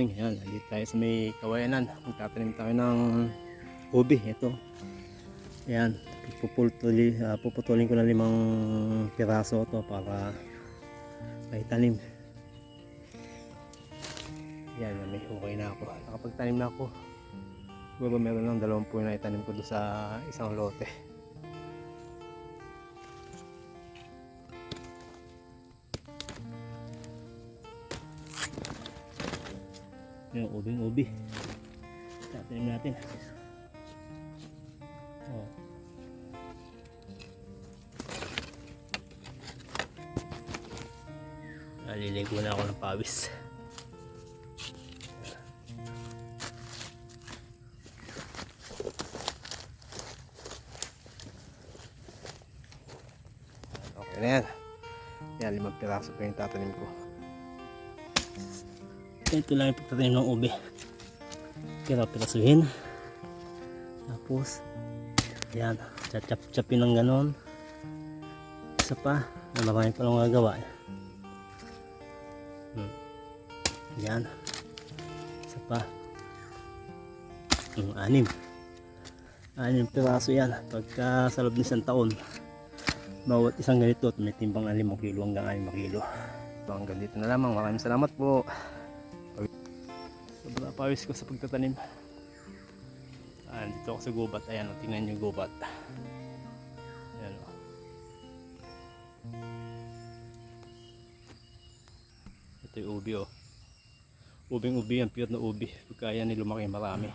morning. Ayan, dito tayo sa may kawayanan. Magtatanim tayo ng ubi. Ito. Ayan, puputulin ko na 5 piraso ito para may tanim. Ayan, may hukay na ako. Nakapagtanim na ako. Siguro meron ng 20 na itanim ko doon sa isang lote. Yung ubing-ubi. Tatanim natin. Oh. Naliligo na ako ng pawis. Okay na yan. Yan, 5 piraso pa yung tatanim ko. Ito lang yung pagtatanim ng ube. Pirasuhin. Tapos yan, chachap-chapin ng ganon. Isa pa na marami pa lang gagawa. Yan. Isa pa. 6 piraso yan. Pagka sa loob ng isang taon, bawat isang ganito may timbang 5 kilo hanggang 6 kilo. So hanggang dito na lamang. Maraming salamat po. Sobrang pawis ko sa pagtatanim. Dito ako sa gubat. Ayan, tingnan nyo gubat. Ayan o. Ito yung ubi o. Ubing-ubi yan, pure na ubi. Pagka yan lumaki marami.